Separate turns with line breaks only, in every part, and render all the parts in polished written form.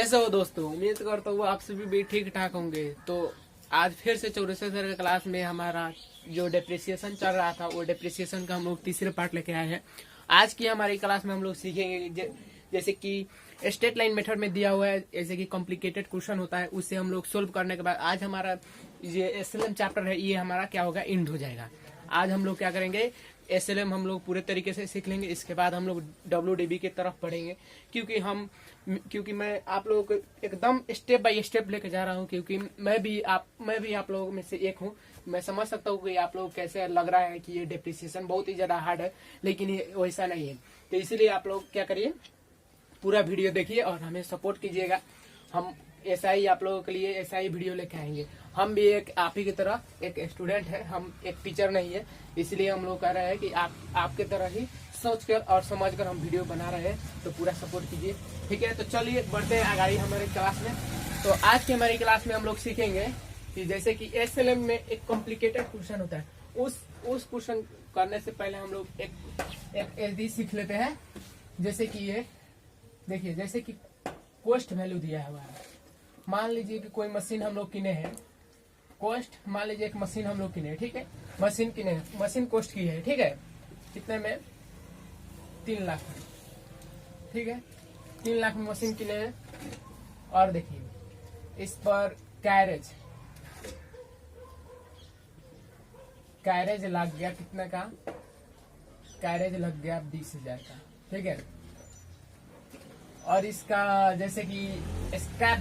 कैसे हो दोस्तों। उम्मीद करता हूँ आप सभी भी ठीक ठाक होंगे। तो आज फिर से 64 का क्लास में हमारा जो डेप्रिसिएशन चल रहा था वो डेप्रिसिएशन का हम लोग तीसरे पार्ट लेके आए हैं। आज की हमारी क्लास में हम लोग सीखेंगे जैसे कि स्ट्रेट लाइन मेथड में दिया हुआ है, जैसे कि कॉम्प्लिकेटेड क्वेश्चन होता है, उससे हम लोग सोल्व करने के बाद आज हमारा ये एसएलएम चैप्टर है, ये हमारा क्या होगा, एंड हो जाएगा। आज हम लोग क्या करेंगे, एसएलएम हम लोग पूरे तरीके से सीख लेंगे। इसके बाद हम लोग डब्ल्यूडीबी की तरफ बढ़ेंगे, क्योंकि मैं आप लोगों को एकदम स्टेप बाय स्टेप लेके जा रहा हूँ, क्योंकि मैं भी आप लोगों में से एक हूँ। मैं समझ सकता हूँ कि आप लोग कैसे लग रहा है कि ये डेप्रिसिएशन बहुत ही ज्यादा हार्ड है, लेकिन ये वैसा नहीं है। तो इसीलिए आप लोग क्या करिए, पूरा वीडियो देखिए और हमें सपोर्ट कीजिएगा। हम ऐसा ही आप लोगों के लिए ऐसा ही वीडियो लेके आएंगे। हम भी एक आप ही की तरह एक स्टूडेंट है, हम एक टीचर नहीं है, इसलिए हम लोग कह रहे हैं कि आपके तरह ही सोचकर और समझकर हम वीडियो बना रहे हैं। तो पूरा सपोर्ट कीजिए, ठीक है। तो चलिए बढ़ते हैं आगे हमारे क्लास में। तो आज की हमारी क्लास में हम लोग सीखेंगे कि जैसे कि एसएलएम में एक कॉम्प्लिकेटेड क्वेश्चन होता है, उस क्वेश्चन करने से पहले हम लोग एक एलडी सीख लेते हैं। जैसे कि ये देखिए, जैसे कि कॉस्ट वैल्यू दिया है हमारा। मान लीजिए कि कोई मशीन हम लोग किने हैं, कॉस्ट मान लीजिए एक मशीन हम लोग किने हैं, ठीक है। मशीन किने हैं, मशीन कॉस्ट की है, ठीक है। कितने में, 3 लाख में, ठीक है। 3 लाख में मशीन किने हैं। और देखिए इस पर कैरेज लग गया, कितने का कैरेज लग गया, 20,000 का, ठीक है। और इसका जैसे कि स्क्रैप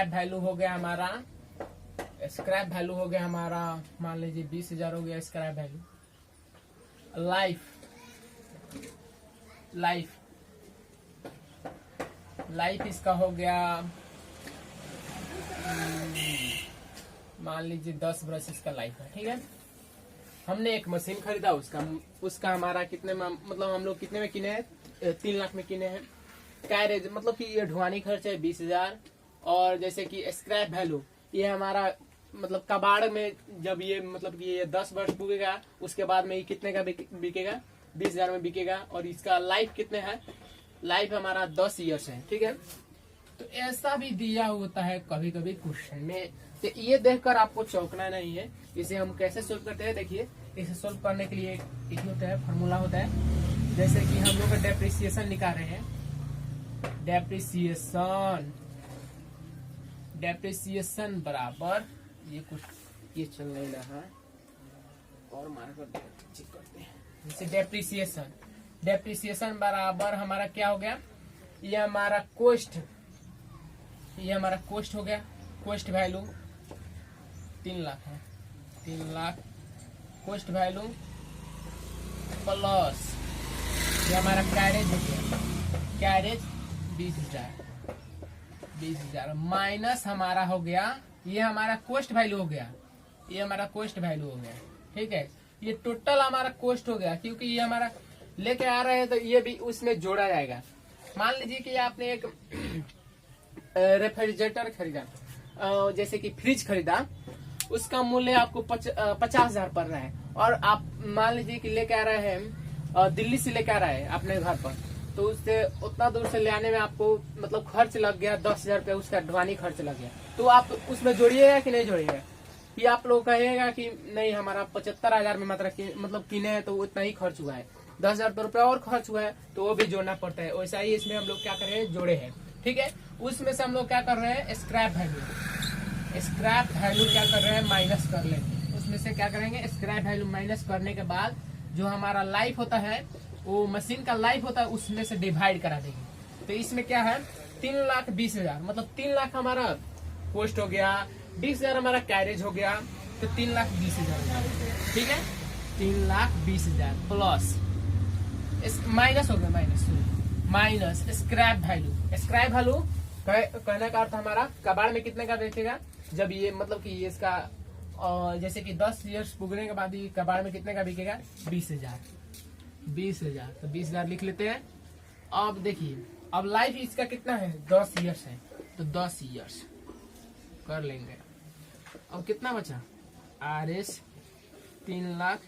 वैल्यू हो गया हमारा, मान लीजिए 20,000 हो गया स्क्रैप वैल्यू। लाइफ इसका हो गया, मान लीजिए 10 ब्रश इसका लाइफ है, ठीक है। हमने एक मशीन खरीदा, उसका हमारा कितने में, मतलब हम लोग कितने में किने हैं, 3 लाख में किने हैं। कैरेज मतलब कि ये ढुआनी खर्च है 20,000। और जैसे कि स्क्रैप वैल्यू, ये हमारा मतलब कबाड़ में जब ये मतलब कि ये 10 वर्ष बिकेगा, उसके बाद में ये कितने का बिकेगा, 20,000 में बिकेगा। और इसका लाइफ कितने है, लाइफ हमारा 10 ईयर्स है, ठीक है। तो ऐसा भी दिया होता है कभी कभी क्वेश्चन में। तो ये देखकर आपको चौंकना नहीं है। इसे हम कैसे सोल्व करते हैं, देखिए। इसे सोल्व करने के लिए एक होता है, फॉर्मूला होता है। जैसे कि हम लोग डेप्रिसिएशन निकाल रहे हैं, डेप्रिसिएशन बराबर ये कुछ ये चल नहीं रहा है, और मार्कर चेक करते हैं। जैसे डेप्रिसिएशन बराबर हमारा क्या हो गया, ये हमारा कॉस्ट हो गया। कॉस्ट वैल्यू 3 लाख है, 3 लाख कॉस्ट वैल्यू प्लस ये हमारा कैरेज हो गया, कैरेज 20,000 माइनस हमारा हो गया, ये हमारा कॉस्ट वैल्यू हो गया, ठीक है। ये टोटल हमारा कॉस्ट हो गया, क्योंकि ये हमारा लेके आ रहे हैं तो ये भी उसमें जोड़ा जाएगा। मान लीजिए कि आपने एक रेफ्रिजरेटर खरीदा, जैसे कि फ्रिज खरीदा, उसका मूल्य आपको 50,000 पड़ रहा है। और आप मान लीजिए कि लेके आ रहे हैं, दिल्ली से लेके आ रहे हैं अपने घर पर, तो उससे उतना दूर से ले आने में आपको मतलब खर्च लग गया 10,000 रुपया, उसका ढुआनी खर्च लग गया। तो आप उसमें जोड़िएगा कि नहीं जोड़िएगा, ये आप लोग कहिएगा कि नहीं हमारा 75,000 में मतलब किने हैं तो उतना ही खर्च हुआ है, 10,000 रुपया और खर्च हुआ है, तो वो भी जोड़ना पड़ता है। वैसा ही इसमें हम लोग क्या कर रहे हैं, जोड़े हैं, ठीक है। उसमें से हम लोग क्या कर रहे हैं, स्क्रैप वैल्यू क्या कर रहे हैं, माइनस कर लेंगे। उसमें से क्या करेंगे, स्क्रैप वैल्यू माइनस करने के बाद जो हमारा लाइफ होता है, वो मशीन का लाइफ होता है, उसमें से डिवाइड करा देंगे। तो इसमें क्या है, 3,20,000 मतलब 3 लाख हमारा कॉस्ट हो गया, 20,000 हमारा कैरेज हो गया, तो 3,20,000, ठीक है। 3,20,000 प्लस माइनस हो गया, माइनस स्क्रैप वैल्यू कहने का अर्थ हमारा कबाड़ में कितने का बेचेगा, जब ये मतलब कि ये इसका जैसे कि 10 ईयर्स पुगने के बाद ये कबाड़ में कितने का बिकेगा, 20,000। तो 20,000 लिख लेते हैं। अब देखिए, अब लाइफ इसका कितना है, 10 ईयर्स है, तो 10 ईयर्स कर लेंगे। अब कितना बचा, RS 3 लाख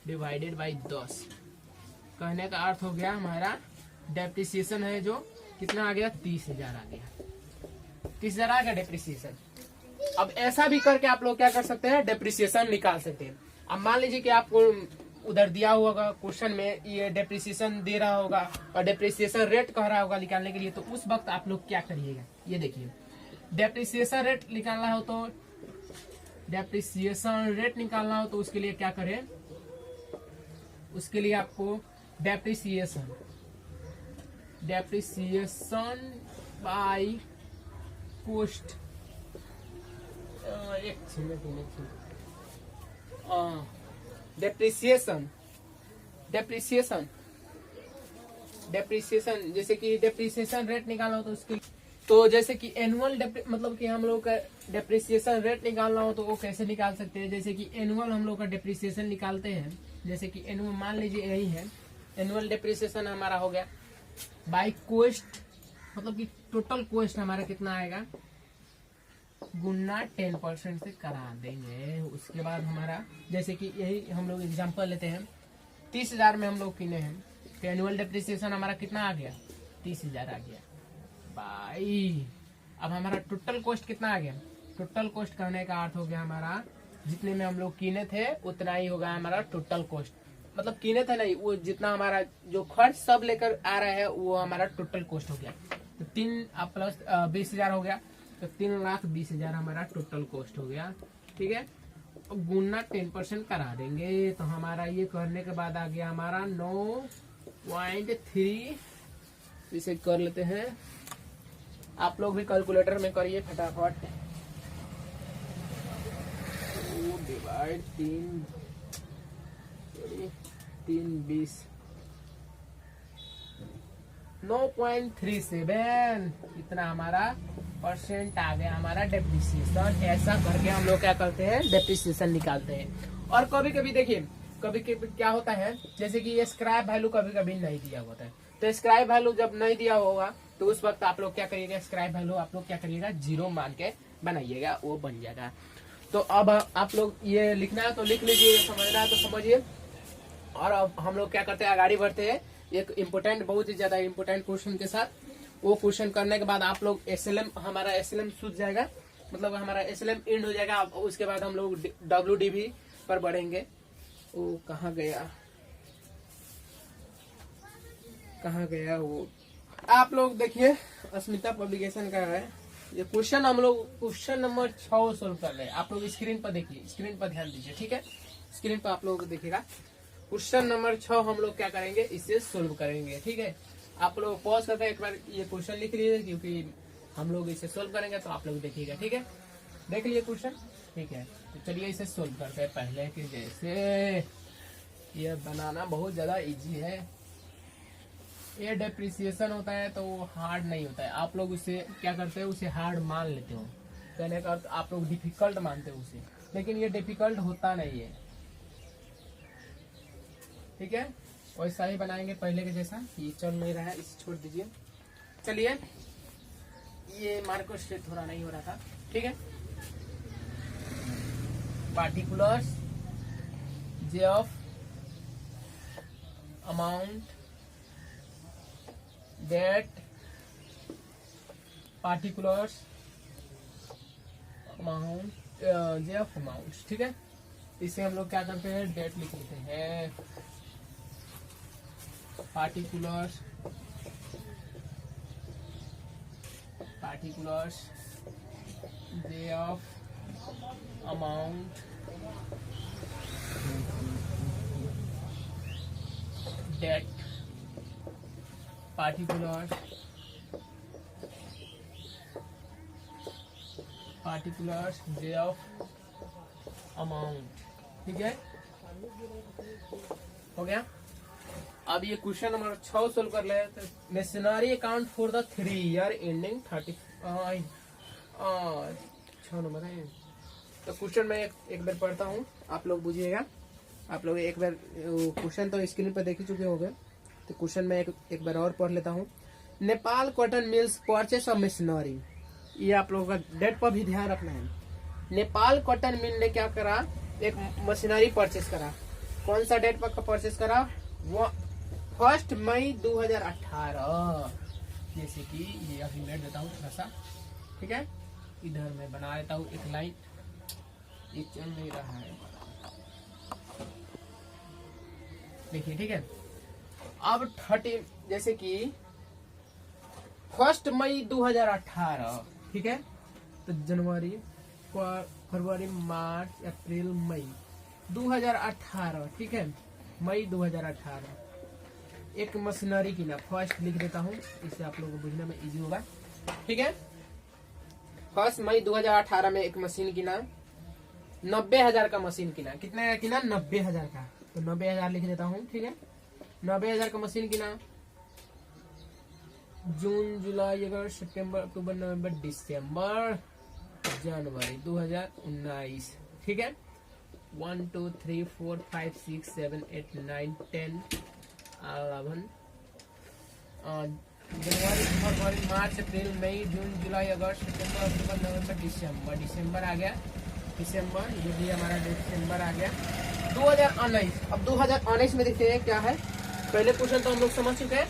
डिवाइडेड बाई 10, कहने का अर्थ हो गया हमारा डेप्रिसिएशन है जो कितना आ गया, 30,000 आ गया, 30,000 आ गया डेप्रिसिएशन। अब ऐसा भी करके आप लोग क्या कर सकते हैं, डेप्रिसिएशन निकाल सकते हैं। अब मान लीजिए कि आपको उधर दिया होगा क्वेश्चन में ये डेप्रिसिएशन दे रहा होगा और डेप्रिसिएशन रेट कह रहा होगा निकालने के लिए, तो उस वक्त आप लोग क्या करिएगा, ये देखिए डेप्रिसिएशन रेट निकालना हो तो डेप्रिसिएशन रेट निकालना हो तो उसके लिए क्या करें, उसके लिए आपको डेप्रिसिएशन बाय कॉस्ट, डेप्रिसिएशन जैसे कि डेप्रिसिएशन रेट निकालना हो तो उसके, तो जैसे कि एनुअल मतलब कि हम लोग का डेप्रिसिएशन रेट निकालना हो तो वो कैसे निकाल सकते हैं। जैसे कि एनुअल हम लोग का डेप्रिसिएशन निकालते हैं, जैसे कि एनुअल मान लीजिए यही है, एनुअल डेप्रिसिएशन हमारा हो गया बाय कॉस्ट, मतलब कि टोटल कॉस्ट हमारा कितना आएगा, गुना 10% से करा देंगे। उसके बाद हमारा जैसे कि यही हम लोग एग्जांपल लेते हैं, 30,000 में हम लोग किने हैं तो एनुअल डेप्रिसिएशन हमारा कितना आ गया, 30,000 आ गया बाई। अब हमारा टोटल कॉस्ट कितना आ गया, टोटल कॉस्ट कहने का अर्थ हो गया हमारा जितने में हम लोग किने थे उतना ही होगा हमारा टोटल कॉस्ट, मतलब किने थे नहीं, वो जितना हमारा जो खर्च सब लेकर आ रहा है वो हमारा टोटल कॉस्ट हो गया। तो 3 प्लस 20,000 हो गया, तो 3,20,000 हमारा टोटल कॉस्ट हो गया, ठीक है। गुना 10% करा देंगे तो हमारा ये करने के बाद आ गया हमारा 9.3, इसे कर लेते हैं, आप लोग भी कैलकुलेटर में करिए फटाफट, 2 डिवाइड 3 20, 9.37 इतना हमारा परसेंट आ गया हमारा डेप्रिसिएशन। ऐसा करके हम लोग क्या करते हैं, डेप्रिसिएशन निकालते हैं। और कभी कभी देखिए, कभी कभी क्या होता है, जैसे कि ये स्क्रैप वैल्यू कभी कभी नहीं दिया होता है, तो स्क्रैप वैल्यू जब नहीं दिया होगा तो उस वक्त आप लोग क्या करिएगा, स्क्रैप वैल्यू आप लोग क्या करिएगा, 0 मान के बनाइएगा, वो बन जाएगा। तो अब आप लोग ये लिखना है तो लिख लीजिए, समझना है तो समझिए। और अब हम लोग क्या करते हैं, आगे बढ़ते हैं एक इम्पोर्टेंट, बहुत ही ज्यादा इम्पोर्टेंट क्वेश्चन के साथ। वो क्वेश्चन करने के बाद आप लोग एसएलएम, हमारा एसएलएम सूझ जाएगा, मतलब हमारा एसएलएम एंड हो जाएगा। उसके बाद हम लोग डब्ल्यूडीवी पर बढ़ेंगे। वो कहाँ गया वो, आप लोग देखिए अस्मिता पब्लिकेशन का है ये क्वेश्चन, हम लोग क्वेश्चन नंबर 6 सोल्व कर रहे हैं। आप लोग स्क्रीन पर देखिए, स्क्रीन पर ध्यान दीजिए, ठीक है। स्क्रीन पर आप लोग देखिएगा क्वेश्चन नंबर 6 हम लोग क्या करेंगे, इसे सोल्व करेंगे, ठीक है। आप लोग पॉज करके एक बार ये क्वेश्चन लिख लीजिए, क्योंकि हम लोग इसे सोल्व करेंगे तो आप लोग देखिएगा, ठीक है। देख लीजिए क्वेश्चन, ठीक है। तो चलिए इसे सोल्व करते हैं। पहले कि जैसे ये बनाना बहुत ज्यादा इजी है, ये डेप्रिसिएशन होता है तो वो हार्ड नहीं होता है। आप लोग उसे क्या करते हैं, उसे हार्ड मान लेते हो, कहने का आप लोग डिफिकल्ट मानते हो उसे, लेकिन ये डिफिकल्ट होता नहीं है, ठीक है। वैसा ही बनाएंगे पहले के जैसा। ये चल नहीं रहा है, इसे छोड़ दीजिए। चलिए, ये मार्कर से थोड़ा नहीं हो रहा था, ठीक है। Particulars J of amount date, particulars amount J of amount, ठीक है। इसे हम लोग क्या करते हैं, डेट लिख लेते हैं। Particulars J of amount date, particulars J of amount, ठीक है। हो गया। अब ये क्वेश्चन नंबर 6 सोल्व कर ले। Masonry account for the 3 year ending 35, 6 number है। तो क्वेश्चन मैं एक बार पढ़ता हूँ, आप लोग बुझिएगा। आप लोग एक बार क्वेश्चन तो स्क्रीन पर देख ही चुके होंगे, तो क्वेश्चन मैं एक बार और पढ़ लेता हूँ। Nepal cotton mills purchase of machinery, ये आप लोगों का डेट पर भी ध्यान रखना है। नेपाल कॉटन मिल ने क्या करा, एक मशीनरी परचेस करा। कौन सा डेट पर परचेस करा, 1 मई 2018, जैसे कि ये अभी मैं देता हूँ थोड़ा सा, ठीक है। इधर मैं बना देता हूँ एक लाइन, ये चल नहीं रहा है, देखिए, ठीक है। अब 30, जैसे कि 1 मई 2018, ठीक है। तो जनवरी, फरवरी, मार्च, अप्रैल, मई 2018, ठीक है। मई 2018 एक मशीनरी की ना, फर्स्ट लिख देता हूँ, इससे आप लोगों को बुझने में इजी होगा, ठीक है। 1 मई 2018 में एक मशीन की ना 90,000 का मशीन किना, कितने का किना? 90,000 का। तो 90,000 लिख देता हूँ, ठीक है। 90,000 का मशीन किना जून, जुलाई, अगस्त, सितंबर, अक्टूबर, नवंबर, दिसंबर, जनवरी 2019, ठीक है। 1 2 3 4 5 6 7 8 9 10 11 जनवरी, फरवरी, मार्च, अप्रैल, मई, जून, जुलाई, अगस्त, सितंबर, अक्टूबर, नवंबर, दिसंबर आ गया। दिसंबर, ये भी हमारा दिसंबर आ गया। 2019, अब 2019 में देखते हैं क्या है। पहले क्वेश्चन तो हम लोग समझ चुके हैं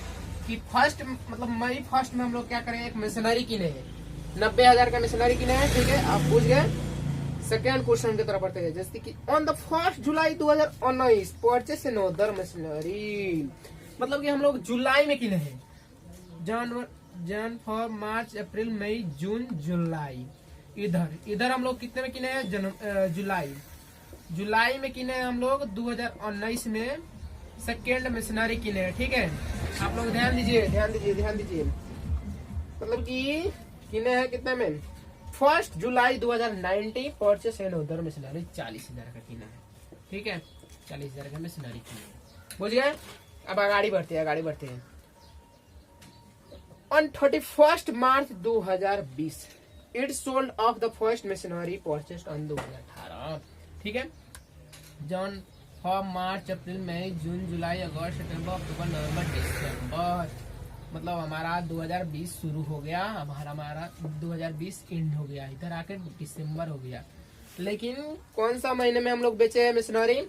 कि फर्स्ट मतलब मई फर्स्ट में हम लोग क्या करें, एक मशीनरी किने हैं, 90,000 का मशीनरी किने हैं, ठीक है। आप पूछ गए। सेकेंड क्वेश्चन की तरफ बढ़ते हैं, जैसे कि on the 1 July 2019 purchase an other machinery, मतलब कि हम लोग जुलाई में किने हैं, जन, फर, मार्च, अप्रैल, मई, जून, जुलाई। इधर हम लोग कितने में किने हैं? जुलाई में किने हैं हम लोग 2019 में सेकेंड मशीनरी किने हैं, ठीक है। आप लोग ध्यान दीजिए, मतलब कि किने हैं कितने में? 1 July 2019 purchase an other machinery 40,000 का किना है, ठीक है। 40,000 का मशीनरी किना है, बुझ गए। अब आगे बढ़ते हैं। On 31st March 2020 it sold off the first machinery purchased on 2018, ठीक है। जन, फर, मार्च, अप्रैल, मई, जून, जुलाई, अगस्त, सितंबर, अक्टूबर, नवंबर, दिसंबर, मतलब हमारा 2020 शुरू हो गया, हमारा 2020 एंड हो गया, इधर आके दिसंबर हो गया। लेकिन कौन सा महीने में हम लोग बेचे हैं मशीनरी?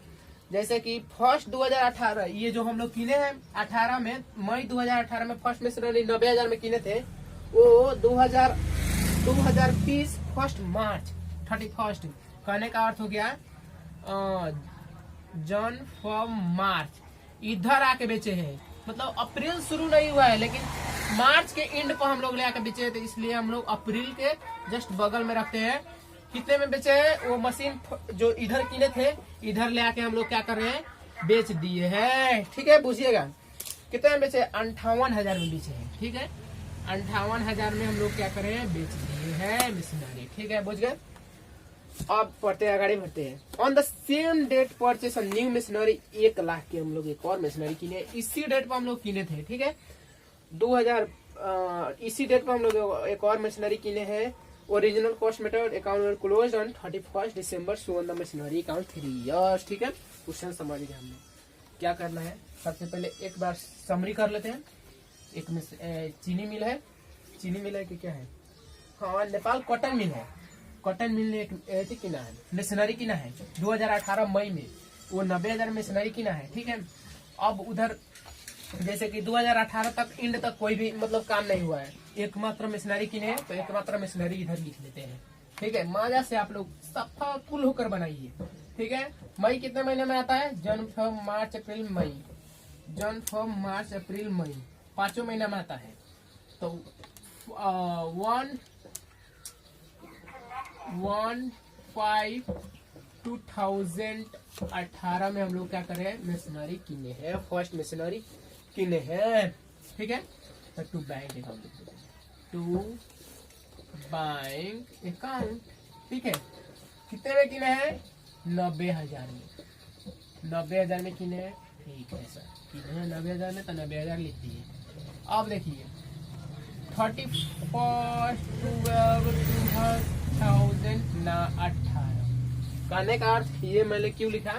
जैसे कि 1 2018, ये जो हम लोग किने हैं 18 में, मई 2018 में फर्स्ट मशीनरी 90,000 में किने थे, वो 2020 1 मार्च 31 कहने का अर्थ हो गया जन, फर, मार्च, इधर आके बेचे हैं। मतलब अप्रैल शुरू नहीं हुआ है, लेकिन मार्च के एंड पर हम लोग ले आके बेचे थे, इसलिए हम लोग अप्रैल के जस्ट बगल में रखते हैं। कितने में बेचे हैं? वो मशीन जो इधर किने थे, इधर ले आके हम लोग क्या कर रहे हैं? बेच दिए हैं, ठीक है। पूछिएगा कितने में बेचे? 58,000 में बेचे हैं, ठीक है। 58,000 में हम लोग क्या कर रहे हैं? बेच दिए हैं मशीनरी, ठीक है, बुझ गए। अब पढ़ते हैं, आगे बढ़ते हैं। On the same date purchase a new machinery, 1 lakh की हम लोग एक और मशीनरी किने, इसी डेट पर हम लोग किने थे, ठीक है। 2000 इसी डेट पर हम लोग एक और मशीनरी किने हैं। Original cost method account close on 31 December, so on the machinery account 3 years, ठीक है। क्वेश्चन समझ गए हमने क्या करना है। सबसे पहले एक बार समरी कर लेते हैं। एक चीनी मिल है कि क्या है? हाँ, नेपाल कॉटन मिल है। कॉटन मिल ने एक किना है, मशीनरी किना है 2018 मई में, वो 90,000 मशीनरी किना है, ठीक है। अब उधर जैसे कि 2018 तक एंड तक कोई भी मतलब काम नहीं हुआ है, एकमात्र मशीनरी किने हैं, तो एकमात्र मशीनरी इधर लिख लेते हैं, ठीक है। माजा से आप लोग सफा कुल होकर बनाइए, ठीक है। मई कितने महीने में आता है? जन, फर, मार्च, अप्रैल, मई, जन, फर, मार्च, अप्रैल, मई, 5 महीना में आता है। तो 1/5/2018 में हम लोग क्या करें? मशीनरी किने हैं, फर्स्ट मशीनरी किने हैं, ठीक है। तो टू बैंक अकाउंट, ठीक है। कितने में किने हैं? 90,000 में। 90,000 में किने हैं, ठीक है सर, किने हैं 90,000 में, तो 90,000 लिख दिए। अब देखिए 31/12/2018 कहने का अर्थ ये मैंने क्यों लिखा?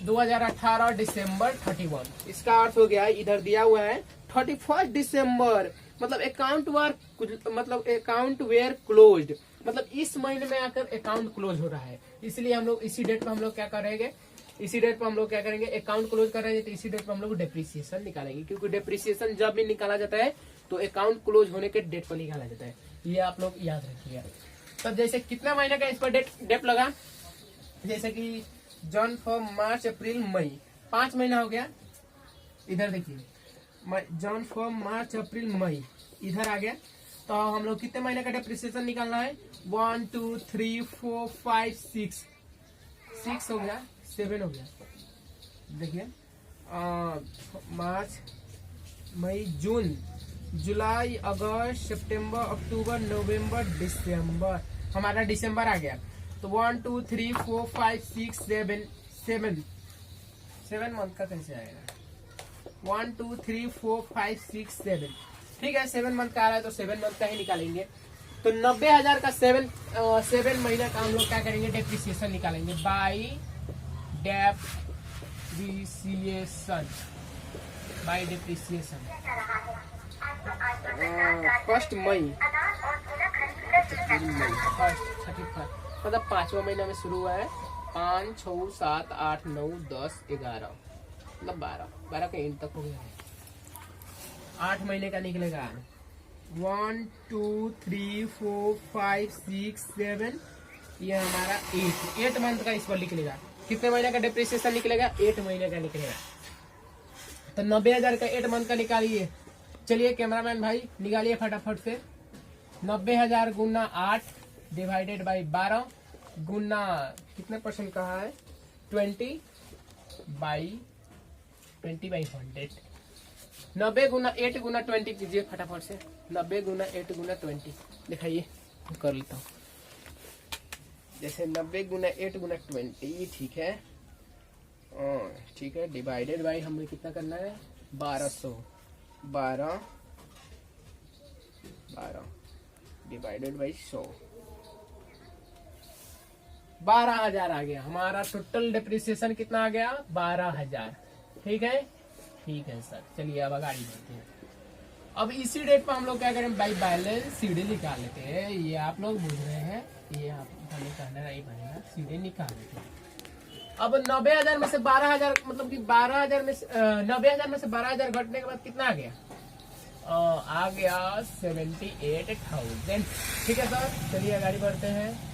2018 दिसंबर 31, इसका अर्थ हो गया इधर दिया हुआ है 31 दिसंबर, मतलब अकाउंट वेयर क्लोज्ड, मतलब इस महीने में आकर अकाउंट क्लोज हो रहा है, इसलिए हम लोग इसी डेट पे हम लोग क्या करेंगे? इसी डेट पर हम लोग क्या करेंगे, अकाउंट क्लोज कर रहे हैं तो इसी डेट पर हम लोग डेप्रिसिएशन निकालेंगे, क्योंकि डेप्रिसिएशन जब भी निकाला जाता है तो अकाउंट क्लोज होने के डेट पर निकाला जाता है, ये आप लोग याद रखिएगा। तो जैसे कितना महीने का इस पर डेट लगा, जैसे कि जन फॉर मार्च अप्रैल मई 5 महीना हो गया। इधर देखिए जन फॉर मार्च अप्रैल मई इधर आ गया। तो हम लोग कितने महीने का डेप्रिसिएशन निकालना है, 1 2 3 4 5 6 हो गया, 7 हो गया। देखिए मार्च मई जून जुलाई अगस्त सितंबर अक्टूबर नवंबर दिसंबर, हमारा दिसंबर आ गया। तो 1 2 3 4 5 6 7 मंथ का कैसे आएगा, 1 2 3 4 5 6 7, ठीक है 7 मंथ का आ रहा है तो 7 मंथ का ही निकालेंगे। तो 90,000 का 7 महीना का हम लोग क्या करेंगे, डेप्रिसिएशन निकालेंगे by depreciation first May first 35, मतलब 5वां महीना में शुरू हुआ है, 5 6 7 8 9 10 11, मतलब 12 के एंड तक हो गया है। 8 महीने का निकलेगा, 1 2 3 4 5 6 7, ये हमारा 8 मंथ का इस पर निकलेगा। कितने महीने का डेप्रिसिएशन निकलेगा, 8 महीने का निकलेगा। तो 90,000 का 8 मंथ का निकालिए। चलिए कैमरामैन भाई निकालिए फटाफट से, 90,000 गुना 8 डिवाइडेड बाई 12 गुना कितने परसेंट कहा है, 20 बाई 100। 90 गुना 8 गुना 20 कीजिए फटाफट से, 90 गुना 8 गुना 20 दिखाइए, कर लेता हूँ। जैसे 90 गुना 8 गुना 20, ठीक है, ठीक है, डिवाइडेड बाई हमें कितना करना है, 1200, 12 डिवाइडेड बाई 100, 12,000 आ गया हमारा टोटल डेप्रिसिएशन। कितना आ गया, 12,000, ठीक है, ठीक है सर। चलिए अब आगे बढ़ते हैं। अब इसी डेट पर हम लोग क्या करें, बाई बैलेंस सीधे निकाल लेते हैं। ये आप लोग बुझ रहे हैं, ये आप कहना नहीं बनेगा, सीधे निकाल लेते हैं। अब 90,000 में से 12,000, मतलब कि 12,000 में 90,000 में से 12,000 घटने के बाद कितना आ गया, आ गया 78,000, ठीक है सर। चलिए आगे बढ़ते हैं।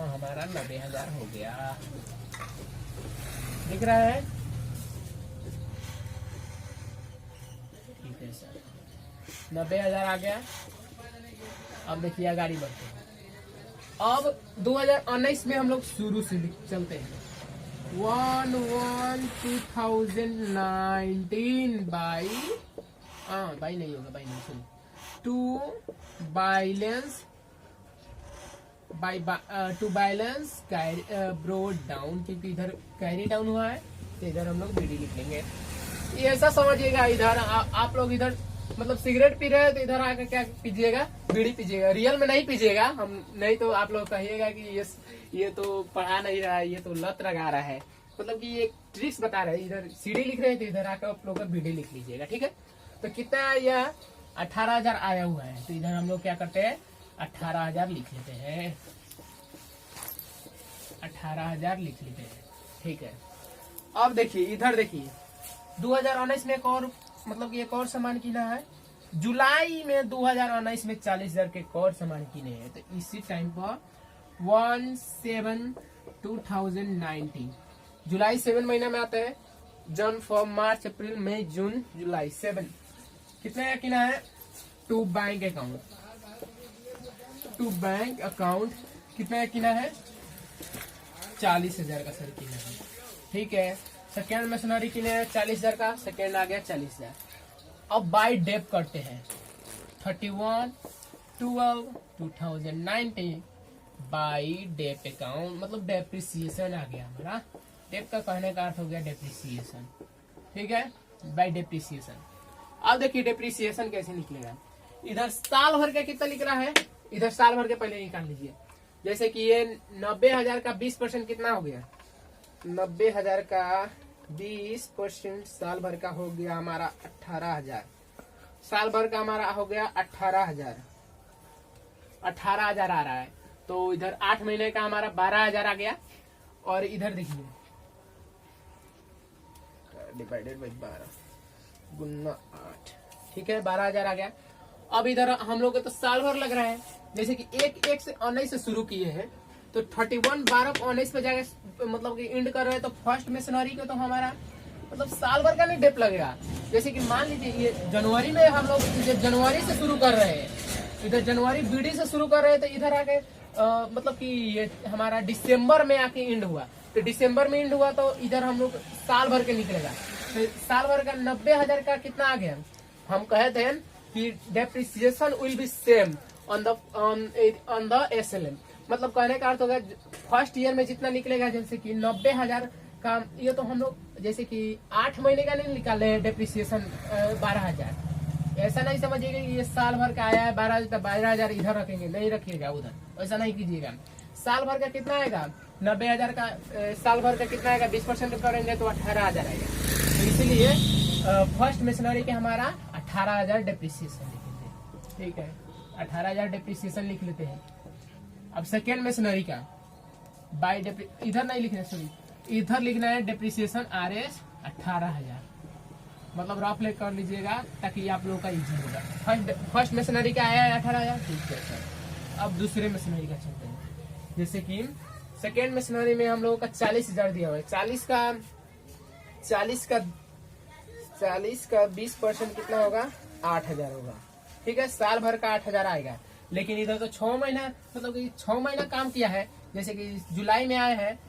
हमारा 90,000 हो गया, दिख रहा है, ठीक है सर, 90,000 आ गया। अब देखिए आगे बढ़ते हैं। अब 2019 में हम लोग शुरू से चलते हैं, 1/1/2019 बाई बाई नहीं होगा, बाई नहीं, सुनिए, 2 बैलेंस ब्रोड डाउन, क्योंकि इधर कैरी डाउन हुआ है तो इधर हम लोग बीडी लिख लेंगे। ये ऐसा समझिएगा, इधर आप लोग इधर मतलब सिगरेट पी रहे हैं तो इधर आकर क्या पीजिएगा, बीड़ी पीजिएगा, रियल में नहीं पीजिएगा, हम नहीं तो आप लोग कहिएगा कि ये तो पढ़ा नहीं रहा है, ये तो लत लगा रहा है, मतलब कि ये ट्रिक्स बता रहे हैं। इधर सीडी लिख रहे हैं तो इधर आकर आप लोग बीडी लिख लीजिएगा, ठीक है। तो कितना यह 18,000 आया हुआ है, तो इधर हम लोग क्या करते हैं, 18,000 लिख लेते हैं, 18,000 लिख लेते हैं, ठीक है। अब देखिए इधर देखिए 2019 में एक और मतलब कि एक और सामान किना है, जुलाई में 2019 में 40,000 के एक और सामान किने हैं। तो इसी टाइम पर 1/7/2019, जुलाई 7 महीना में आता है, जन फॉर मार्च अप्रैल मई जून जुलाई 7, कितने का किना है, टू बैंक अकाउंट कितने का किना है, 40,000 का सर किना है, ठीक है। सेकेंड मशीनरी किने है 40,000 का, सेकेंड आ गया 40,000। अब बाय डेप करते हैं, 31/12/2019 बाई डेप अकाउंट, मतलब डेप्रिसिएशन आ गया हमारा। डेप का कहने का अर्थ हो गया डेप्रिसिएशन, ठीक है, बाई डेप्रिसिएशन। अब देखिए डेप्रिसिएशन कैसे निकलेगा, इधर साल भर का कितना लिख रहा है, इधर साल भर के पहले निकाल लीजिए। जैसे कि ये 90,000 का 20% कितना हो गया, 90,000 का 20% साल भर का हो गया हमारा 18,000, साल भर का हमारा हो गया 18,000 आ रहा है। तो इधर 8 महीने का हमारा 12,000 आ गया। और इधर देखिए डिवाइडेड बाई 12 गुना 8, ठीक है 12,000 आ गया। अब इधर हम लोग को तो साल भर लग रहा है, जैसे कि 1 से 19 से शुरू किए हैं तो 31 12 19 पे जाकर मतलब कि एंड कर रहे हैं, तो फर्स्ट मिशनरी को तो हमारा मतलब साल भर का नहीं डेप लगेगा। जैसे कि मान लीजिए ये जनवरी में हम लोग जनवरी से शुरू कर रहे हैं, इधर जनवरी बीडी से शुरू कर रहे हैं, तो इधर आके मतलब कि ये हमारा दिसंबर में आके एंड हुआ, तो दिसंबर में एंड हुआ तो इधर हम लोग साल भर के निकलेगा। तो साल भर का 90,000 का कितना आ गया, हम कहे थे कि depreciation will be same on the SLM, मतलब कहने का अर्थ होगा फर्स्ट ईयर में जितना निकलेगा, जैसे कि 90,000 का, ये तो हम लोग जैसे कि 8 महीने का नहीं निकाले हैं डेप्रिसिएशन 12,000, ऐसा नहीं समझिएगा कि ये साल भर का आया है 12,000 इधर रखेंगे, नहीं रखिएगा उधर, ऐसा नहीं कीजिएगा। साल भर का कितना आएगा 90,000 का, साल भर का कितना आएगा 20% करेंगे तो 18,000 आएगा, तो इसीलिए फर्स्ट मिशनरी के हमारा 18,000 डेप्रिसिएशन लिखेंगे, ठीक है 18,000 डेप्रिसिएशन लिख लेते हैं। अब सेकेंड मिशनरी का बाई इधर नहीं लिखना, सॉरी इधर लिखना है डेप्रिसिएशन RS 18,000, मतलब रफ ले कर लीजिएगा ताकि आप लोगों का इजी होगा। फर्स्ट मिशनरी का आया है 18,000, ठीक है सर। अब दूसरे मिशनरी का चलते हैं, जैसे कि सेकेंड मिशनरी में हम लोगों का 40,000 दिया हुआ है, 40 का 20% कितना होगा 8,000 होगा, ठीक है साल भर का 8,000 आएगा। लेकिन इधर तो 6 महीना मतलब कि 6 महीना काम किया है, जैसे कि जुलाई में आए हैं,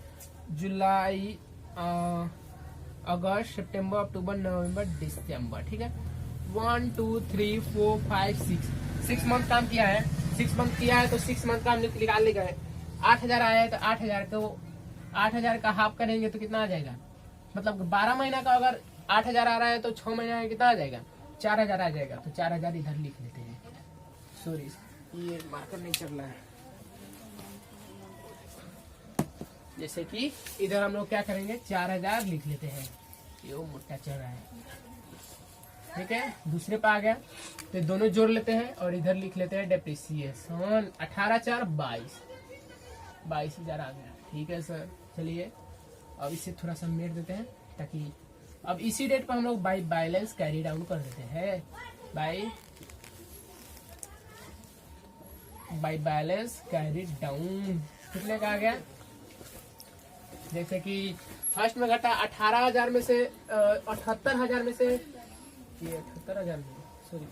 जुलाई अगस्त सितंबर अक्टूबर नवंबर दिसंबर, ठीक है 1 2 3 4 5 6 मंथ काम किया है, 6 मंथ किया है तो 6 मंथ काम निकाल ले गए, 8,000 आया है तो 8,000 तो 8,000 का हाफ करेंगे तो कितना आ जाएगा, मतलब 12 महीना का अगर 8,000 आ रहा है तो 6 महीना में कितना आ जाएगा 4,000 आ जाएगा, तो 4,000 इधर लिख लेते हैं। सॉरी ये मार्कर नहीं चल रहा है, जैसे कि इधर हम लोग क्या करेंगे 4,000 लिख लेते हैं, ये मोटा चल रहा है, ठीक है दूसरे पे आ गया तो दोनों जोड़ लेते हैं और इधर लिख लेते हैं डेप्रिसिएशन 18 4 22,000 आ गया, ठीक है सर। चलिए अब इसे थोड़ा सा मेट देते हैं ताकि अब इसी डेट पर हम लोग बाई बैलेंस कैरी डाउन कर देते हैं, बाई बैलेंस कैरी डाउन कितने का आ गया, जैसे कि फर्स्ट में घटा 18,000 में से 78,000 में से ये 78,000 सॉरी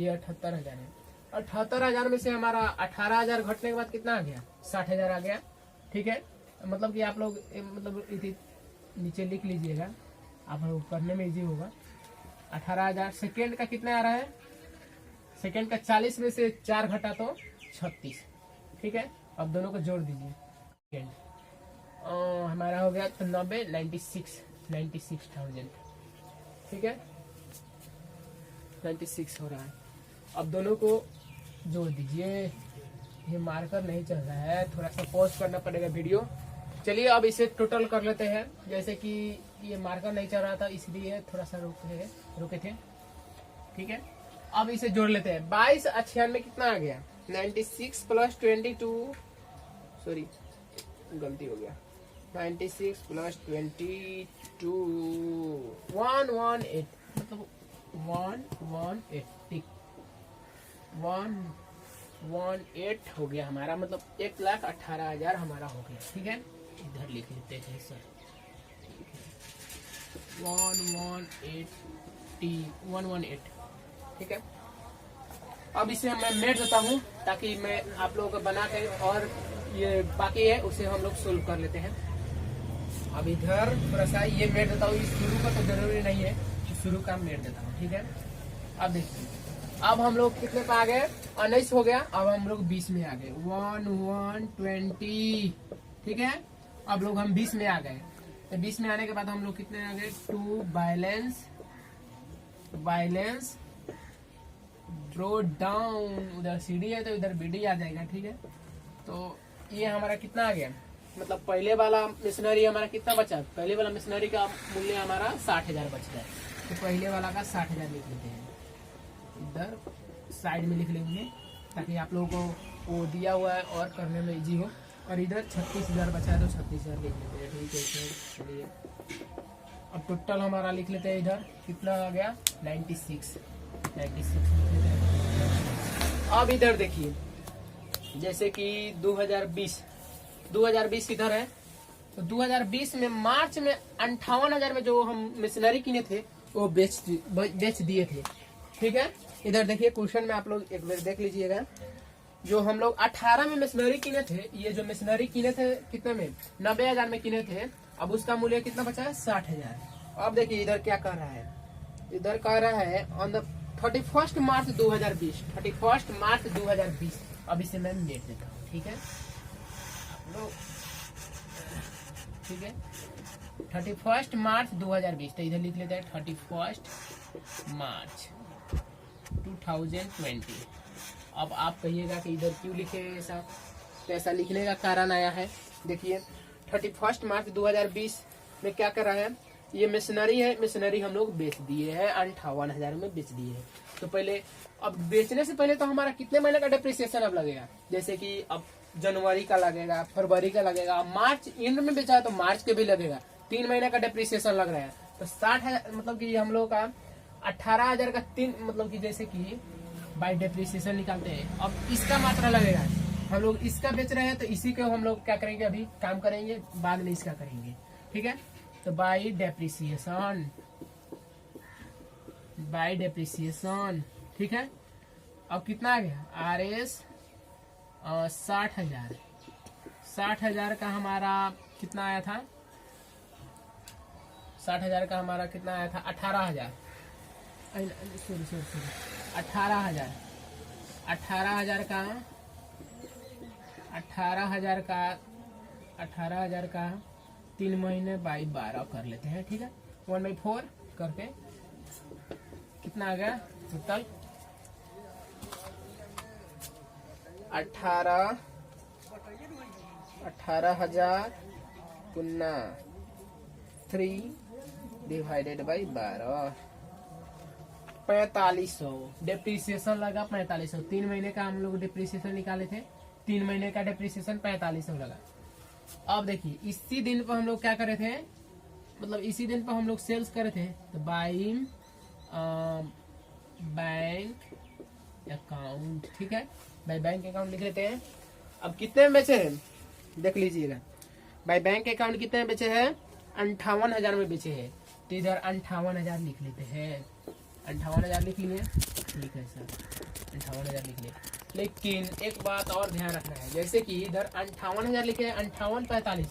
ये 78,000 है, 78,000 में से हमारा 18,000 घटने के बाद कितना आ गया 60,000 आ गया, ठीक है मतलब कि आप लोग मतलब नीचे लिख लीजिएगा, आप लोग करने में इजी होगा। 18,000 सेकेंड का कितना आ रहा है, सेकेंड का 40 में से 4 घटा तो 36, ठीक है अब दोनों को जोड़ दीजिए, सेकेंड हमारा हो गया तो 96,000, ठीक है 96 हो रहा है। अब दोनों को जोड़ दीजिए, ये मार्कर नहीं चल रहा है, थोड़ा सा पॉज करना पड़ेगा वीडियो। चलिए अब इसे टोटल कर लेते हैं, जैसे कि ये मार्कर नहीं चल रहा था इसलिए थोड़ा सा रुके थे, ठीक है अब इसे जोड़ लेते हैं। 22 98 कितना आ गया 96 प्लस 22 सॉरी गलती हो गया 96 प्लस 22 118 मतलब 118 टिक 118 हो गया हमारा, मतलब 1,18,000 हमारा हो गया, ठीक है इधर लिख लेते हैं सर 118 ठीक है। अब इसे मैं मेट देता हूँ ताकि मैं आप लोगों को बना के, और ये बाकी है उसे हम लोग सोल्व कर लेते हैं। अब इधर थोड़ा सा ये मेट देता हूँ, शुरू का तो जरूरी नहीं है, शुरू का मेट देता हूँ, ठीक है। अब देखिए अब हम लोग कितने पे आ गए 19 हो गया, अब हम लोग 20 में आ गए 120, ठीक है अब लोग हम 20 में आ गए। तो 20 में आने के बाद हम लोग कितने आ गए 2 बैलेंस ड्रॉ डाउन, उधर सीडी है तो इधर बीडी आ जाएगा, ठीक है। तो ये हमारा कितना आ गया, मतलब पहले वाला मिशनरी हमारा कितना बचा, पहले वाला मिशनरी का मूल्य हमारा 60,000 बच गया, तो पहले वाला का 60,000 लिख लेते हैं, इधर साइड में लिख लेंगे ताकि आप लोगों को वो दिया हुआ है और करने में इजी हो। और इधर 36,000 बचा है तो 36,000 लिख लेते हैं, ठीक है। चलिए अब टोटल हमारा लिख लेते हैं इधर कितना आ गया 96 लिख लेते हैं। अब इधर देखिए जैसे कि 2020 इधर है, तो 2020 में मार्च में 58,000 में जो हम मशीनरी किने थे वो बेच दिए थे। ठीक है, इधर देखिए क्वेश्चन में आप लोग एक बार देख लीजिएगा, जो हम लोग 18 में मशीनरी किने थे, ये जो मशीनरी किने थे कितने में 90,000 में किने थे, अब उसका मूल्य कितना बचा है 60,000। अब देखिए इधर क्या कर रहा है, इधर कह रहा है ऑन द 31 मार्च 2020। अब इसे मैं डेट देता हूँ। ठीक है, ठीक है 31 मार्च 2020, तो इधर लिख लेते हैं 31 मार्च 2020। अब आप कहिएगा कि इधर क्यों लिखे ऐसा, तो ऐसा लिखने का कारण आया है। देखिए 31 मार्च 2020 में क्या कर रहा है, ये मशीनरी है, मशीनरी हम लोग बेच दिए हैं 58,000 में बेच दिए हैं। तो पहले अब बेचने से पहले तो हमारा कितने महीने का डिप्रिसिएशन अब लगेगा, जैसे कि अब जनवरी का लगेगा, फरवरी का लगेगा, मार्च एंड में बेचा है तो मार्च के भी लगेगा, 3 महीने का डिप्रिसिएशन लग रहा है। तो 60,000 मतलब कि हम लोग का 18,000 का 3 मतलब कि जैसे कि बाई डिप्रिसिएशन निकालते हैं। अब इसका मात्रा लगेगा, हम लोग इसका बेच रहे हैं तो इसी को हम लोग क्या करेंगे, अभी काम करेंगे, बाद में इसका करेंगे। ठीक है, तो बाई डिप्रिसिएशन। ठीक है, अब कितना आ गया RS 60,000 का हमारा कितना आया था, 60,000 का हमारा कितना आया था 18,000 का 3 महीने बाई 12 कर लेते हैं। ठीक है, 1/4 करके कितना आ गया total 18,000 Guna 3 divided by 12, 4500 depreciation लगा 4500। 3 महीने का हम लोग डिप्रिसिएशन निकाले थे, 3 महीने का डिप्रिसिएशन 4500 लगा। अब देखिए इसी दिन पर हम लोग क्या करे थे, मतलब इसी दिन पर हम लोग सेल्स करे थे, तो बाई बैंक अकाउंट। ठीक है, बाई बैंक अकाउंट लिख लेते हैं। अब कितने में बेचे हैं देख लीजिएगा, बाई बैंक अकाउंट कितने में बेचे हैं 58,000 में बेचे हैं, तो इधर 58,000 लिख लेते हैं। 58,000 लिख लिए, ठीक है सर 58,000 लिख लिए। लेकिन एक बात और ध्यान रखना है, जैसे कि इधर 58,000 लिखे 58 45,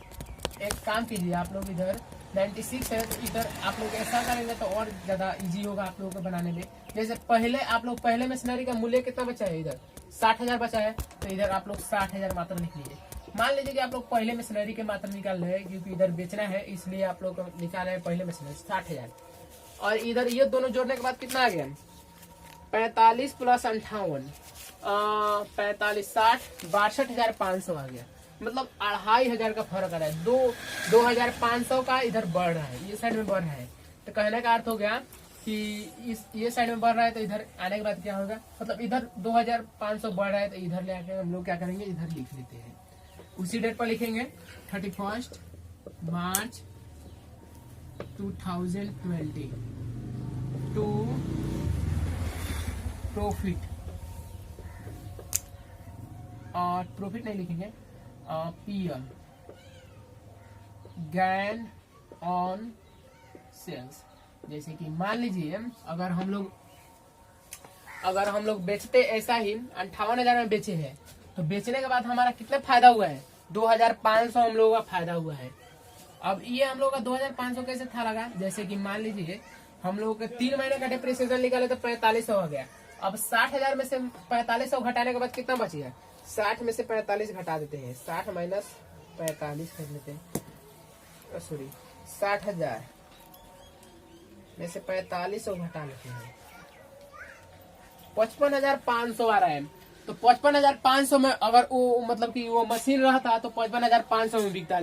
एक काम कीजिए आप लोग, इधर 96 है तो इधर आप लोग ऐसा करेंगे तो और ज्यादा इजी होगा आप लोगों को बनाने में। जैसे पहले आप लोग पहले मशीनरी का मूल्य कितना बचा है, इधर 60,000 बचा है, तो इधर आप लोग 60,000 मात्रा लिख लीजिए। मान लीजिए कि आप लोग पहले मशीनरी के मात्रा निकाल रहे हैं, क्योंकि इधर बेचना है इसलिए आप लोग निकाल रहे हैं पहले मशीनरी 60,000, और इधर ये दोनों जोड़ने के बाद कितना आ गया 45 प्लस 58 45 60 62,500 आ गया। मतलब 2,500 का फर्क आ रहा है, 2,500 का इधर बढ़ रहा है, ये साइड में बढ़ रहा है। तो कहने का अर्थ हो गया कि ये साइड में बढ़ रहा है, तो इधर आने के बाद क्या होगा, मतलब इधर 2,500 बढ़ रहा है, तो इधर ले आके हम लोग क्या करेंगे, इधर लिख लेते हैं। उसी डेट पर लिखेंगे 31 मार्च 2020 टू प्रॉफिट, और प्रॉफिट नहीं लिखेंगे, PL गेन ऑन सेल्स। जैसे कि मान लीजिए अगर हम लोग बेचते ऐसा ही 58,000 में बेचे हैं, तो बेचने के बाद हमारा कितना फायदा हुआ है 2,500 हम लोगों का फायदा हुआ है। अब ये हम लोग का 2,500 कैसे था लगा, जैसे कि मान लीजिए हम लोग के 3 महीने का डिप्रिसिएशन निकाले तो 4500 हो गया। अब 60,000 में से 4500 घटाने के बाद कितना बचेगा, 60 में से 45 घटा देते हैं, 60 माइनस 45 कर लेते हैं, सॉरी 60,000 में से 4500 घटा लेते हैं, 55,500 आ रहा है। तो 55,500 में अगर वो मतलब कि वो मशीन रहता तो 55,500 में बिकता,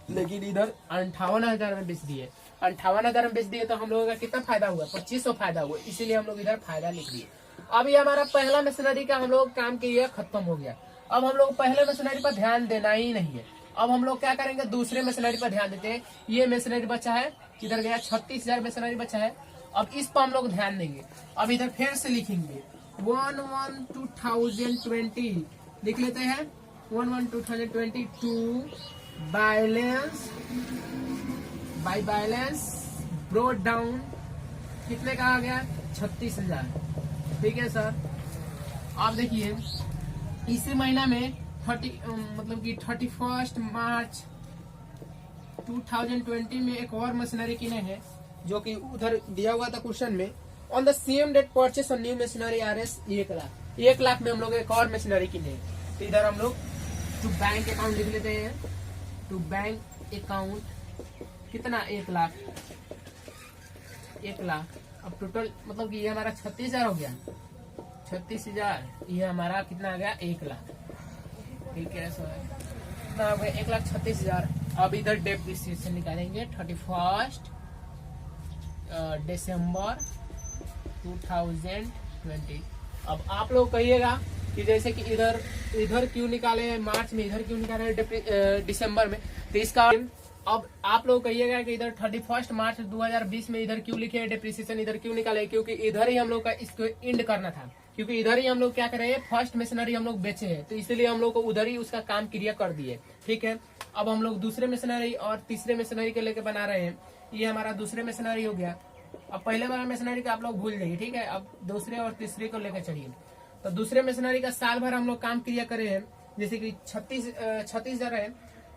लेकिन इधर 58,000 में बेच दिए। 58,000 में बेच दिए तो हम लोगों का कितना फायदा हुआ, 2500 फायदा हुआ, इसीलिए हम लोग इधर फायदा लिख दिए। अब ये हमारा पहला मशीनरी का हम लोग काम किया खत्म हो गया। अब हम लोग पहले मशीनरी पर ध्यान देना ही नहीं है, अब हम लोग क्या करेंगे, दूसरे मशीनरी पर ध्यान देते हैं। ये मशीनरी बचा है, इधर गया 36,000 मशीनरी बचा है। अब इस पर हम लोग ध्यान देंगे। अब इधर फिर से लिखेंगे 1/1/2020 लिख लेते हैं। 1/1/2022 balance by balance broad down कितने का आ गया, 36,000। ठीक है सर। आप देखिए इसी महीना में 31 मार्च 2020 में एक और मशीनरी किने हैं, जो कि उधर दिया हुआ था क्वेश्चन में। On the same date purchase new machinery RS 1 lakh में हम लोग एक और मशीनरी किने हैं। तो इधर हम लोग टू बैंक अकाउंट लिख लेते हैं। टू बैंक अकाउंट कितना, 1 लाख। अब टोटल मतलब कि ये हमारा 36,000 हो गया। 36,000 ये हमारा कितना आ गया, 1 लाख। ठीक है सर, कितना हो गया, 1,36,000। अब इधर डेप्रिसिएशन निकालेंगे 31 दिसंबर 2020। अब आप लोग कहिएगा कि जैसे कि इधर क्यों निकाले हैं मार्च में, इधर क्यों निकाले हैं दिसंबर में। तो इसका अब आप लोग कहिएगा कि इधर 31 मार्च 2020 में इधर क्यों लिखे डेप्रिसिएशन, इधर क्यों निकाले, क्योंकि इधर ही हम लोग का इसको एंड करना था। क्योंकि इधर ही हम लोग क्या करे, फर्स्ट मशीनरी हम लोग बेचे हैं, तो इसलिए हम लोग को उधर ही उसका काम क्रिया कर दिए। ठीक है। अब हम लोग दूसरे मशीनरी और तीसरे मशीनरी के लेके बना रहे हैं। ये हमारा दूसरे मशीनरी हो गया। अब पहले वाला मशीनरी का आप लोग भूल जाइए। ठीक है। अब दूसरे और तीसरे को लेकर चलिए। तो दूसरे मशीनरी का साल भर हम लोग काम क्रिया करे हैं, जैसे कि 36,000 है।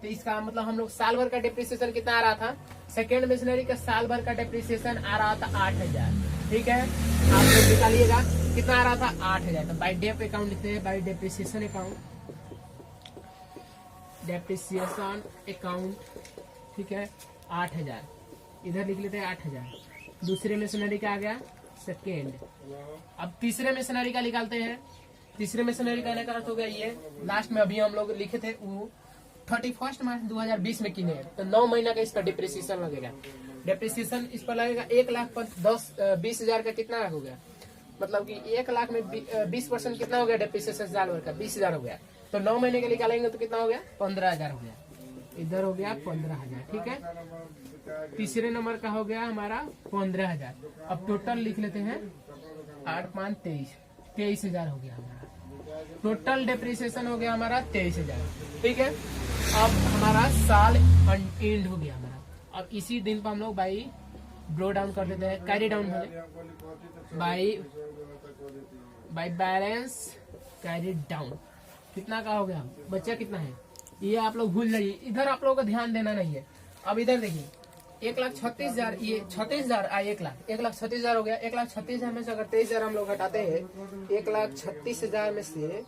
तो इसका मतलब हम लोग साल भर का डिप्रिसिएशन कितना आ रहा था, सेकेंड मशीनरी का साल भर का डिप्रिसिएशन आ रहा था 8,000। ठीक है। आप लोग निकालिएगा कितना आ रहा था, 8,000। तो बाई डेप अकाउंट लिखते हैं, by depreciation account, depreciation account. ठीक है, 8,000 इधर लिख लेते हैं, 8,000। दूसरे मशीनरी का आ गया सेकेंड। अब तीसरे मशीनरी का निकालते हैं। तीसरे मशीनरी का अर्थ हो गया ये लास्ट में अभी हम लोग लिखे थे, वो 31 मार्च 2020 में किने हैं। तो 9 महीना का इसका डिप्रिसिएशन लगेगा। डिप्रिसिएशन इस पर लगेगा 1,20,000 का। कितना हो गया, मतलब कि 1 लाख में 20% कितना हो गया डिप्रिसिएशन साल भर का, 20,000 हो गया। तो 9 महीने के निकालेंगे तो कितना हो गया, 15,000 हो गया। इधर हो गया 15,000। ठीक है। तीसरे नंबर का हो गया हमारा 15,000। अब टोटल लिख लेते हैं 8,5 23,000 हो गया हमारा। टोटल डिप्रिसिएशन हो गया हमारा 23,000। ठीक है। अब हमारा साल एंड हो गया हमारा। अब इसी दिन पर हम लोग बाई ब्रो डाउन कर देते हैं, carry down by balance carry down. कितना का हो गया, बच्चा कितना है, ये आप लोग भूल जाइए। इधर आप लोगों को ध्यान देना नहीं है। अब इधर देखिए 1,36,000, ये 36,000 1,36,000 हो गया। 1,36,000 में से अगर 23,000 हम लोग घटाते हैं, 1,36,000 में से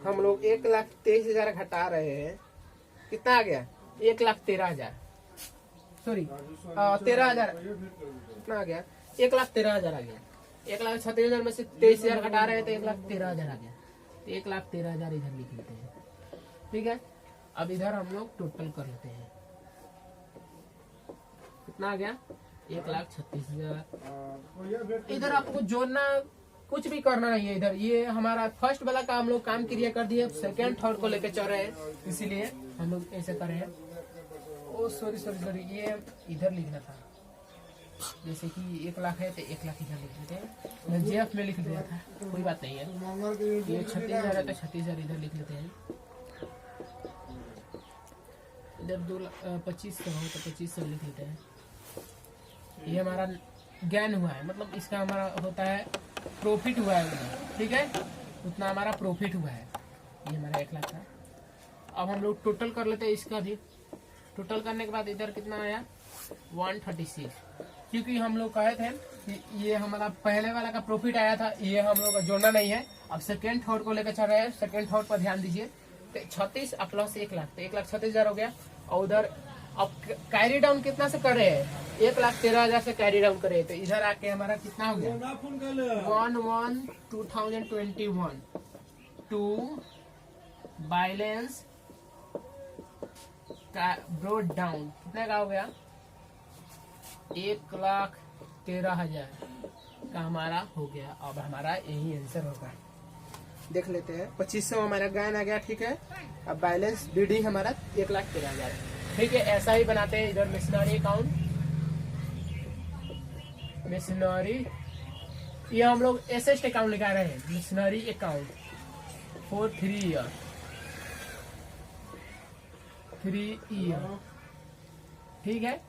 हम लोग 1,23,000 घटा रहे हैं, कितना आ गया, 1,13,000। सॉरी 13,000 कितना आ गया, 1,13,000 आ गया। 1,36,000 में से 23,000 घटा रहे हैं तो 1,13,000 आ गया। 1,13,000 इधर लिख लेते हैं। ठीक है। अब इधर हम लोग टोटल कर लेते हैं, कितना आ गया, 1,36,000। इधर आपको जोड़ना कुछ भी करना नहीं है। इधर ये हमारा फर्स्ट वाला का हम लोग काम क्रिया कर दिए, सेकेंड थर्ड को लेकर चल रहे हैं, इसीलिए हम लोग ऐसे कर रहे हैं। ओ सॉरी, ये इधर लिखना था। जैसे कि 1 लाख है तो 1 लाख इधर लिख देते हैं, मैं जेएफ में लिख दिया था, कोई बात नहीं है। ये 36,000 है तो 36,000 इधर लिख लेते हैं। इधर 2,25,000 हो तो 25,000 लिख लेते हैं। ये हमारा गेन हुआ है, मतलब इसका हमारा होता है प्रॉफिट हुआ है उतना। ठीक है, उतना हमारा प्रॉफिट हुआ है। ये हमारा 1 लाख था। अब हम लोग टोटल कर लेते हैं इसका भी। टोटल करने के बाद इधर कितना आया, 136। क्योंकि हम लोग कहे थे कि ये हमारा पहले वाला का प्रॉफिट आया था, ये हम लोग का जोड़ना नहीं है। अब सेकेंड थर्ड को लेकर चल रहे हैं, सेकेंड थर्ड पर ध्यान दीजिए। तो 36 प्लस 1 लाख, तो 1,36,000 हो गया। और उधर अब कैरी डाउन कितना से कर रहे हैं, 1,13,000 से कैरी डाउन करे। तो इधर आके हमारा कितना हो गया, 1/1/2021 टू बैलेंस ब्रोड डाउन कितने का हो गया, 1,13,000 का हमारा हो गया। अब हमारा यही आंसर होगा। देख लेते हैं। 2500 हमारा गायन आ गया, ठीक है। अब बैलेंस BD हमारा 1,13,000, ठीक है। ऐसा ही बनाते हैं इधर मिशनरी अकाउंट, मिशनरी, ये हम लोग एसेस्ट अकाउंट लगा रहे हैं, missionary account for 3 year, 3 year, ठीक है।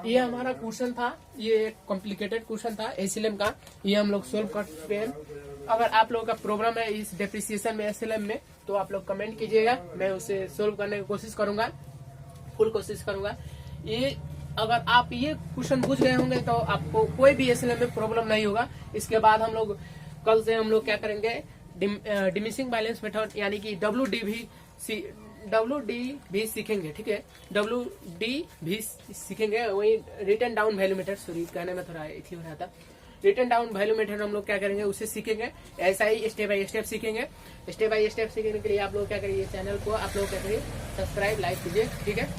ये हमारा क्वेश्चन था, ये कॉम्प्लिकेटेड क्वेश्चन था एसएलएम का, ये हम लोग सोल्व कर चुके हैं। अगर आप लोगों का प्रॉब्लम है इस डेप्रिसिएशन में एसएलएम में, तो आप लोग कमेंट कीजिएगा, मैं उसे सोल्व करने की कोशिश करूंगा, फुल कोशिश करूंगा। ये अगर आप ये क्वेश्चन पूछ गए होंगे तो आपको कोई भी एसएलएम में प्रॉब्लम नहीं होगा। इसके बाद हम लोग कल से हम लोग क्या करेंगे, डिमिनिशिंग बैलेंस मेथड यानी कि WD भी सीखेंगे, ठीक है। WD भी सीखेंगे, वही return down value method, sorry कहने में थोड़ा इथी हो रहा था, रिटर्न डाउन वैल्यू मेथड हम लोग क्या करेंगे, उसे सीखेंगे। ऐसा ही स्टेप बाय स्टेप सीखेंगे। स्टेप बाय स्टेप सीखने के लिए आप लोग क्या करिए, चैनल को आप लोग क्या करिए, सब्सक्राइब, लाइक कीजिए, ठीक है।